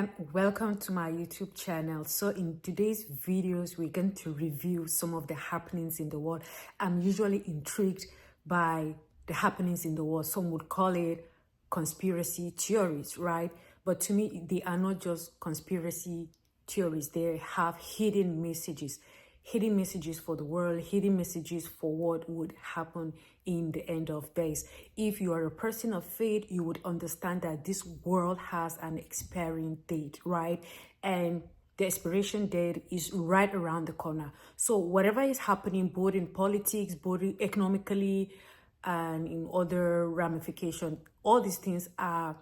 and welcome to my YouTube channel. So in today's videos, we're going to review some of the happenings in the world. I'm usually intrigued by the happenings in the world. Some would call it conspiracy theories, right? But to me, they are not just conspiracy theories. They have hidden messages for the world, hidden messages for what would happen in the end of days. If you are a person of faith, you would understand that this world has an expiring date, right? And the expiration date is right around the corner. So whatever is happening, both in politics, both economically, and in other ramifications, all these things are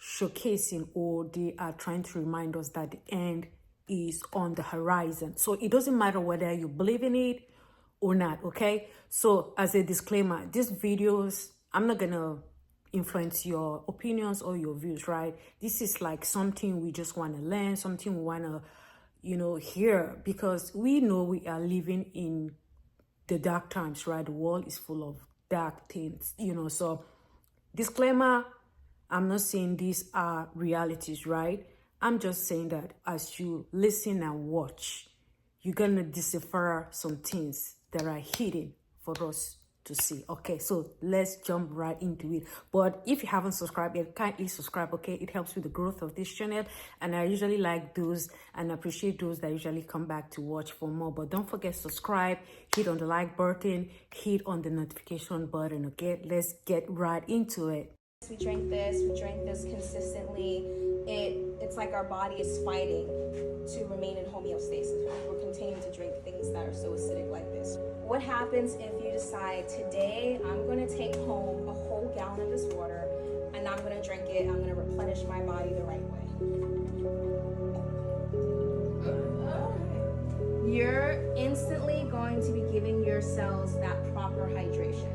showcasing, or they are trying to remind us that the end is on the horizon. So it doesn't matter whether you believe in it or not, okay? So as a disclaimer, these videos, I'm not gonna influence your opinions or your views, right? This is like something we just want to learn, something we want to, hear, because we know we are living in the dark times, right? The world is full of dark things, so disclaimer, I'm not saying these are realities, right? I'm just saying that as you listen and watch, you're going to decipher some things that are hidden for us to see. Okay, so let's jump right into it. But if you haven't subscribed yet, kindly subscribe, okay? It helps with the growth of this channel. And I usually like those and appreciate those that usually come back to watch for more. But don't forget, subscribe, hit on the like button, hit on the notification button, okay? Let's get right into it. We drink this consistently. It's like our body is fighting to remain in homeostasis. We're continuing to drink things that are so acidic like this. What happens if you decide, today I'm going to take home a whole gallon of this water and I'm going to drink it, I'm going to replenish my body the right way? You're instantly going to be giving your cells that proper hydration.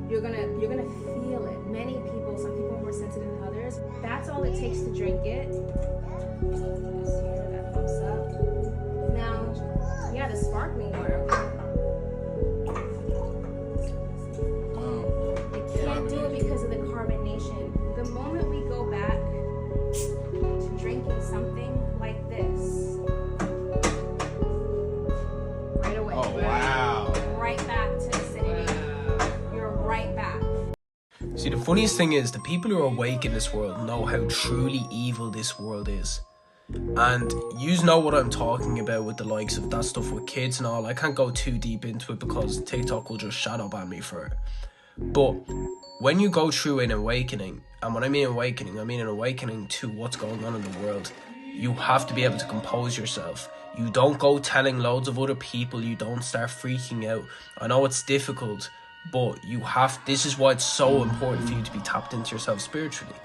You're gonna feel it. Many people, some people are more sensitive than others. That's all it takes to drink it. Just here, that pops up. Now, yeah, the sparkling water. You can't do it because of the carbonation. The moment we go back to drinking something like this, right away. Oh, wow. Right back to acidity. Right back. See, the funniest thing is the people who are awake in this world know how truly evil this world is. And you know what I'm talking about with the likes of that stuff with kids and all. I can't go too deep into it because TikTok will just shadow ban me for it. But when you go through an awakening, and when I mean awakening, I mean an awakening to what's going on in the world, you have to be able to compose yourself. You don't go telling loads of other people, you don't start freaking out. I know it's difficult, but this is why it's so important for you to be tapped into yourself spiritually.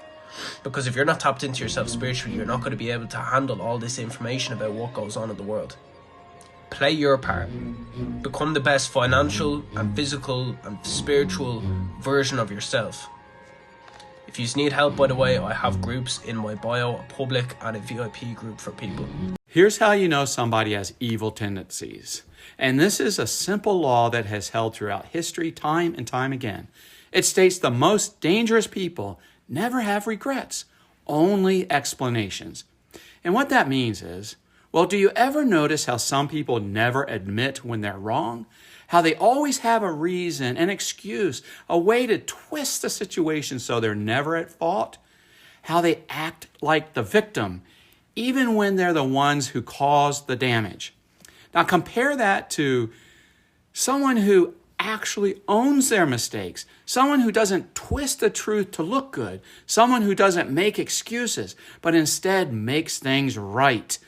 Because if you're not tapped into yourself spiritually, you're not going to be able to handle all this information about what goes on in the world. Play your part. Become the best financial and physical and spiritual version of yourself. If you need help, by the way, I have groups in my bio, a public and a VIP group for people. Here's how you know somebody has evil tendencies. And this is a simple law that has held throughout history, time and time again. It states the most dangerous people never have regrets, only explanations. And what that means is, well, do you ever notice how some people never admit when they're wrong? How they always have a reason, an excuse, a way to twist the situation so they're never at fault? How they act like the victim, even when they're the ones who caused the damage. Now compare that to someone who actually owns their mistakes, someone who doesn't twist the truth to look good, someone who doesn't make excuses, but instead makes things right.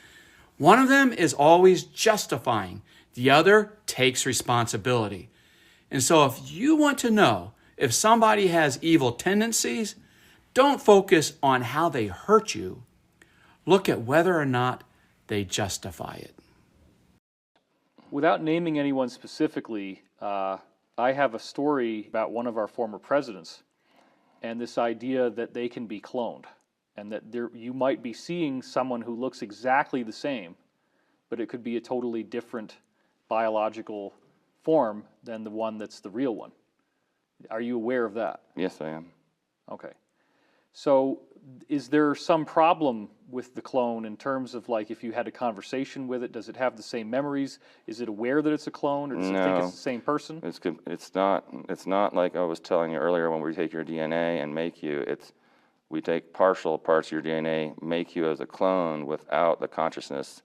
One of them is always justifying, the other takes responsibility. And so if you want to know if somebody has evil tendencies, don't focus on how they hurt you. Look at whether or not they justify it. Without naming anyone specifically, I have a story about one of our former presidents and this idea that they can be cloned and that you might be seeing someone who looks exactly the same, but it could be a totally different biological form than the one that's the real one. Are you aware of that? Yes, I am. Okay. So is there some problem with the clone in terms of like if you had a conversation with it? Does it have the same memories? Is it aware that it's a clone, or does it think it's the same person? It's not like I was telling you earlier when we take your DNA and make you. We take partial parts of your DNA, make you as a clone without the consciousness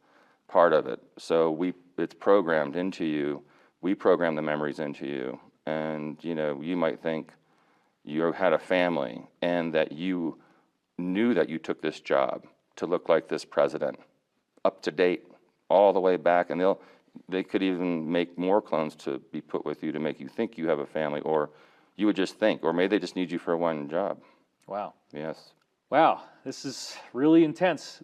part of it. So it's programmed into you. We program the memories into you. And, you might think you had a family and that you knew that you took this job to look like this president, up to date, all the way back. And they could even make more clones to be put with you to make you think you have a family, or you would just think, or maybe they just need you for one job. Wow. Yes. Wow, this is really intense.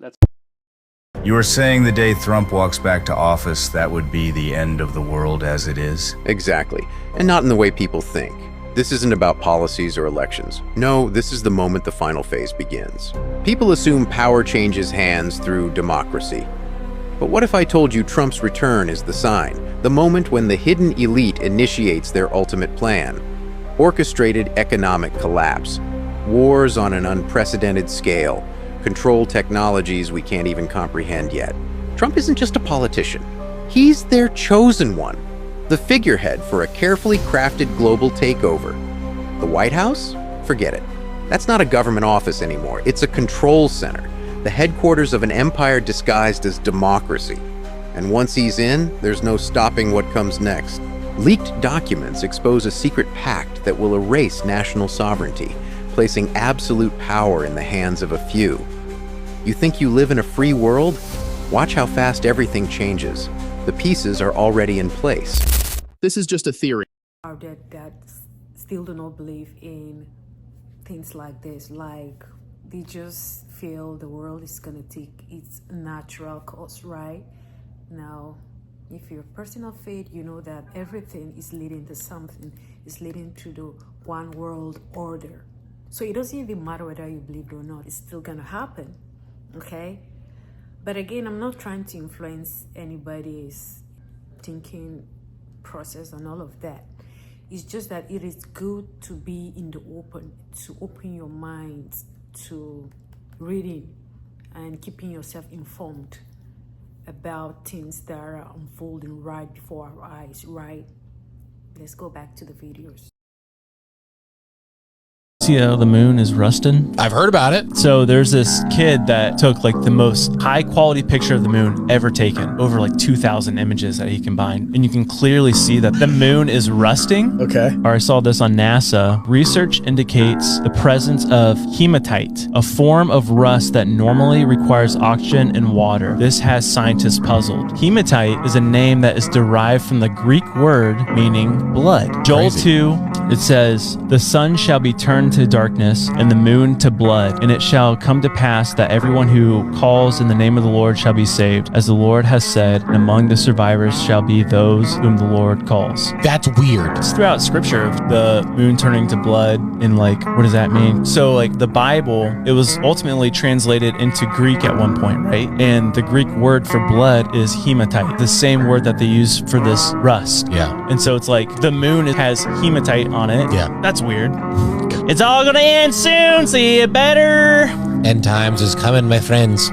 You are saying the day Trump walks back to office, that would be the end of the world as it is? Exactly. And not in the way people think. This isn't about policies or elections. No, this is the moment the final phase begins. People assume power changes hands through democracy. But what if I told you Trump's return is the sign, the moment when the hidden elite initiates their ultimate plan? Orchestrated economic collapse, wars on an unprecedented scale, control technologies we can't even comprehend yet. Trump isn't just a politician. He's their chosen one, the figurehead for a carefully crafted global takeover. The White House? Forget it. That's not a government office anymore. It's a control center, the headquarters of an empire disguised as democracy. And once he's in, there's no stopping what comes next. Leaked documents expose a secret pact that will erase national sovereignty, placing absolute power in the hands of a few. You think you live in a free world? Watch how fast everything changes. The pieces are already in place. This is just a theory. That still do not believe in things like this. Like, they just feel the world is gonna take its natural course, right? Now, if you're a person of faith, you know that everything is leading to something, is leading to the one world order. So it doesn't even matter whether you believe it or not, it's still gonna happen, okay? But again, I'm not trying to influence anybody's thinking process and all of that. It's just that it is good to be in the open, to open your mind to reading and keeping yourself informed about things that are unfolding right before our eyes, right? Let's go back to the videos. See how the moon is rusting? I've heard about it. So there's this kid that took like the most high quality picture of the moon ever taken, over like 2,000 images that he combined. And you can clearly see that the moon is rusting. Okay. Or I saw this on NASA. Research indicates the presence of hematite, a form of rust that normally requires oxygen and water. This has scientists puzzled. Hematite is a name that is derived from the Greek word meaning blood. Joel 2, it says, "The sun shall be turned to darkness and the moon to blood, and it shall come to pass that everyone who calls in the name of the Lord shall be saved, as the Lord has said, and among the survivors shall be those whom the Lord calls." That's weird. It's throughout scripture, the moon turning to blood, and like, what does that mean? So like the Bible, it was ultimately translated into Greek at one point, right? And the Greek word for blood is hematite, the same word that they use for this rust. Yeah. And so it's like the moon has hematite on it. Yeah. That's weird. It's all gonna end soon, so you better. End times is coming, my friends.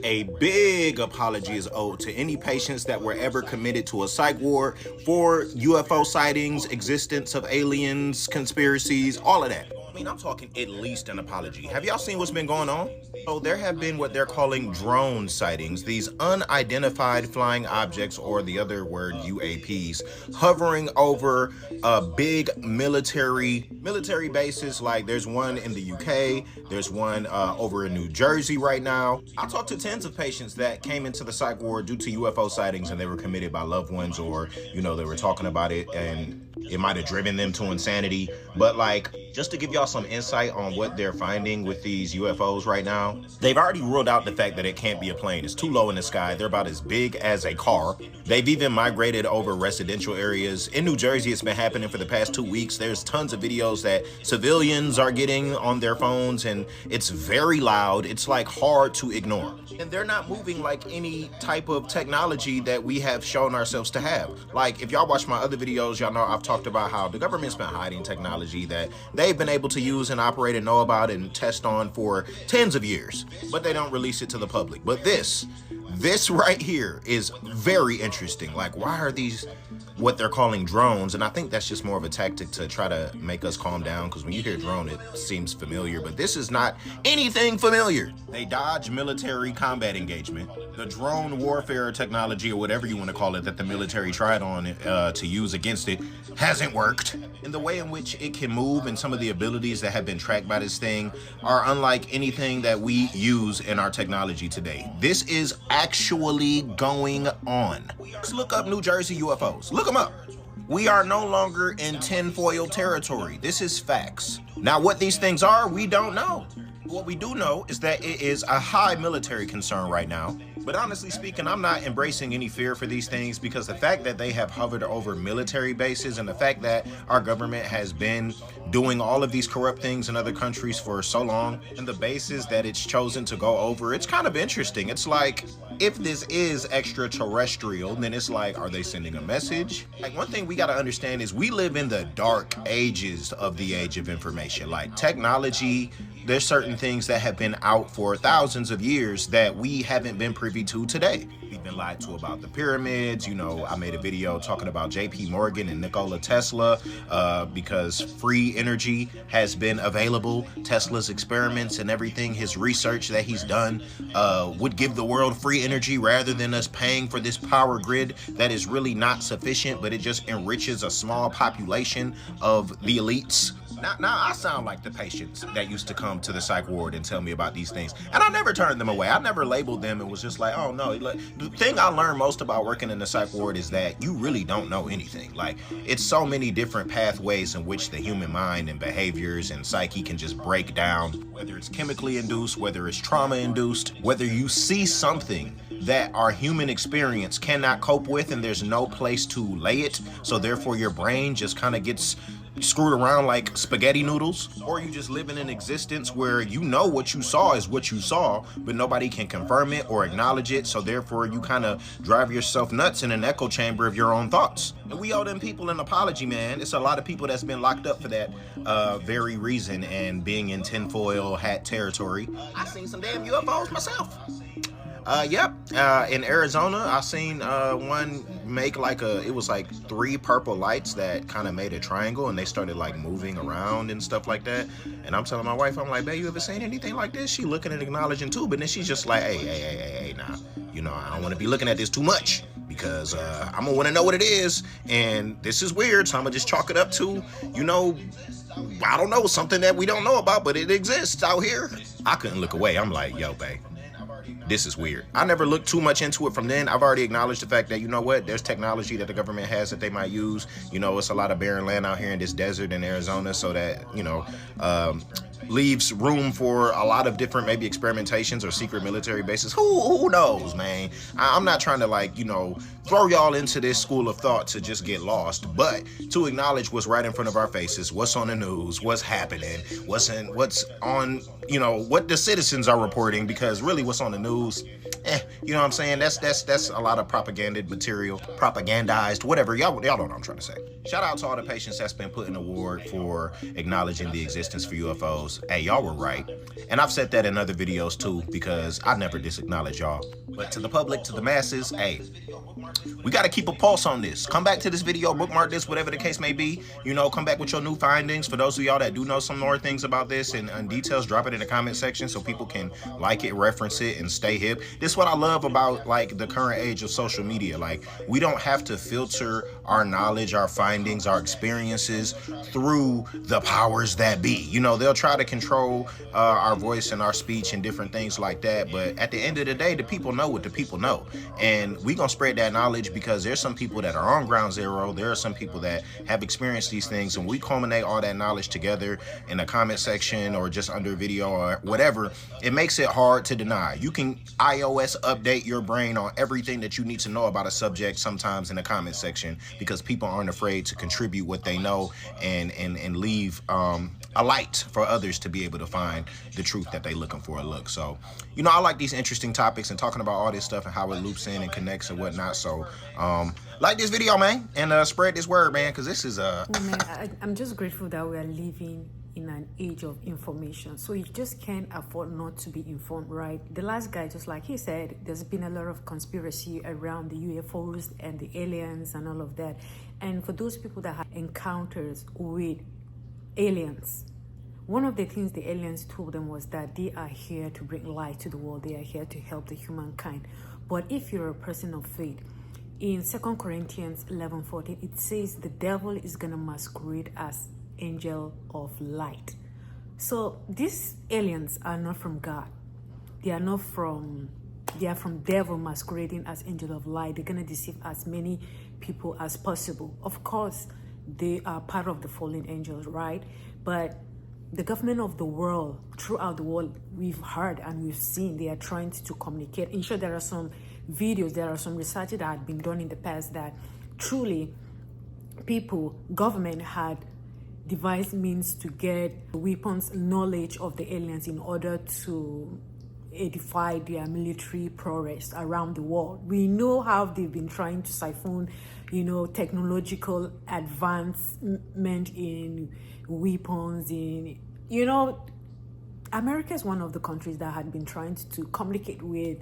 A big apology is owed to any patients that were ever committed to a psych ward for UFO sightings, existence of aliens, conspiracies, all of that. I mean, I'm talking at least an apology. Have y'all seen what's been going on? So there have been what they're calling drone sightings, these unidentified flying objects, or the other word UAPs, hovering over big military bases. Like there's one in the UK, there's one over in New Jersey right now. I talked to tens of patients that came into the psych ward due to UFO sightings, and they were committed by loved ones, or they were talking about it and it might have driven them to insanity. But like, just to give y'all some insight on what they're finding with these UFOs right now, they've already ruled out the fact that it can't be a plane. It's too low in the sky. They're about as big as a car. They've even migrated over residential areas. In New Jersey, it's been happening for the past 2 weeks. There's tons of videos that civilians are getting on their phones, and it's very loud. It's like hard to ignore. And they're not moving like any type of technology that we have shown ourselves to have. Like, if y'all watch my other videos, y'all know I've talked about how the government's been hiding technology technology that they've been able to use and operate and know about and test on for tens of years, but they don't release it to the public. But this right here is very interesting. Like, why are these what they're calling drones? And I think that's just more of a tactic to try to make us calm down, because when you hear drone, it seems familiar, but this is not anything familiar. They dodge military combat engagement. The drone warfare technology, or whatever you want to call it, that the military tried on to use against it hasn't worked. And the way in which it can move and some of the abilities that have been tracked by this thing are unlike anything that we use in our technology today. This is actually going on. Let's look up New Jersey UFOs. Look them up. We are no longer in tinfoil territory. This is facts. Now, what these things are, we don't know. What we do know is that it is a high military concern right now. But honestly speaking, I'm not embracing any fear for these things, because the fact that they have hovered over military bases and the fact that our government has been doing all of these corrupt things in other countries for so long, and the bases that it's chosen to go over, it's kind of interesting. It's like, if this is extraterrestrial, then it's like, are they sending a message? Like, one thing we got to understand is we live in the dark ages of the age of information. Like, technology, there's certain things that have been out for thousands of years that we haven't been privy to today. We've been lied to about the pyramids. You know, I made a video talking about J.P. Morgan and Nikola Tesla because free energy has been available. Tesla's experiments and everything, his research that he's done would give the world free energy rather than us paying for this power grid that is really not sufficient, but it just enriches a small population of the elites. Now I sound like the patients that used to come to the psych ward and tell me about these things. And I never turned them away. I never labeled them and was just like, oh no. The thing I learned most about working in the psych ward is that you really don't know anything. Like, it's so many different pathways in which the human mind and behaviors and psyche can just break down, whether it's chemically induced, whether it's trauma induced, whether you see something that our human experience cannot cope with and there's no place to lay it. So therefore your brain just kind of gets screwed around like spaghetti noodles, or you just live in an existence where you know what you saw is what you saw, but nobody can confirm it or acknowledge it, so therefore you kind of drive yourself nuts in an echo chamber of your own thoughts. And we owe them people an apology, man. It's a lot of people that's been locked up for that very reason and being in tinfoil hat territory. I seen some damn UFOs myself. In Arizona, I seen one make it was like 3 purple lights that kind of made a triangle, and they started like moving around and stuff like that. And I'm telling my wife, I'm like, babe, you ever seen anything like this? She looking and acknowledging too, but then she's just like, hey, nah, you know, I don't want to be looking at this too much, because I'm gonna want to know what it is, and this is weird, so I'm gonna just chalk it up to, you know, I don't know, something that we don't know about, but it exists out here. I couldn't look away. I'm like, yo, babe, this is weird. I never looked too much into it from then. I've already acknowledged the fact that, you know what, there's technology that the government has that they might use. You know, it's a lot of barren land out here in this desert in Arizona, so that, you know, leaves room for a lot of different maybe experimentations or secret military bases. Who knows, man? I'm not trying to, like, you know, throw y'all into this school of thought to just get lost, but to acknowledge what's right in front of our faces, what's on the news, what's happening, what's on, you know, what the citizens are reporting, because really what's on the news, you know what I'm saying? That's a lot of propaganda material, propagandized, whatever. Y'all know what I'm trying to say. Shout out to all the patients that's been put in award for acknowledging the existence for UFOs. Hey, y'all were right. And I've said that in other videos too, because I never disacknowledge y'all. But to the public, to the masses, hey, we got to keep a pulse on this. Come back to this video, bookmark this, whatever the case may be. You know, come back with your new findings. For those of y'all that do know some more things about this and details, drop it in the comment section so people can like it, reference it, and stay hip. This is what I love about, like, the current age of social media. Like, we don't have to filter our knowledge, our findings, our experiences through the powers that be. You know, they'll try to control our voice and our speech and different things like that. But at the end of the day, the people know what the people know. And we gonna spread that knowledge, because there's some people that are on ground zero. There are some people that have experienced these things, and we culminate all that knowledge together in a comment section or just under a video or whatever. It makes it hard to deny. You can iOS update your brain on everything that you need to know about a subject sometimes in the comment section, because people aren't afraid to contribute what they know and leave a light for others others to be able to find the truth that they're looking for. So, you know, I like these interesting topics and talking about all this stuff and how it loops in and connects and whatnot. So, like this video, man, and spread this word, man, because this is I'm just grateful that we are living in an age of information, so you just can't afford not to be informed, right? The last guy, just like he said, there's been a lot of conspiracy around the UFOs and the aliens and all of that. And for those people that have encounters with aliens, one of the things the aliens told them was that they are here to bring light to the world. They are here to help the humankind. But if you're a person of faith, in 2 Corinthians 11:14, it says the devil is going to masquerade as angel of light. So these aliens are not from God. They are from devil masquerading as angel of light. They're going to deceive as many people as possible. Of course, they are part of the fallen angels, right? But the government of the world, throughout the world, we've heard and we've seen they are trying to communicate. In short, there are some videos, there are some research that had been done in the past that truly government had devised means to get weapons, knowledge of the aliens in order to edify their military prowess around the world. We know how they've been trying to siphon, technological advancement in weapons. America is one of the countries that had been trying to communicate with,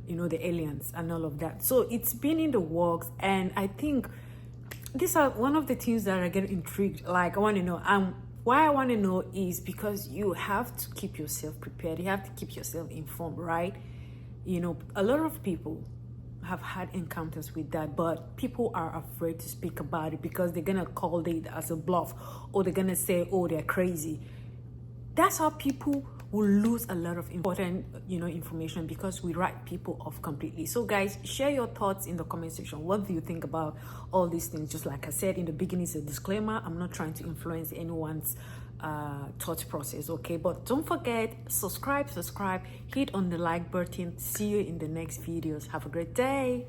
the aliens and all of that. So it's been in the works, and I think these are one of the things that I get intrigued. Like, I want to know, why I want to know is because you have to keep yourself prepared. You have to keep yourself informed, right? A lot of people have had encounters with that, but people are afraid to speak about it because they're going to call it as a bluff, or they're going to say, oh, they're crazy. That's how people will lose a lot of important, information, because we write people off completely. So guys, share your thoughts in the comment section. What do you think about all these things? Just like I said in the beginning, it's a disclaimer. I'm not trying to influence anyone's thought process, okay? But don't forget, subscribe, hit on the like button. See you in the next videos. Have a great day.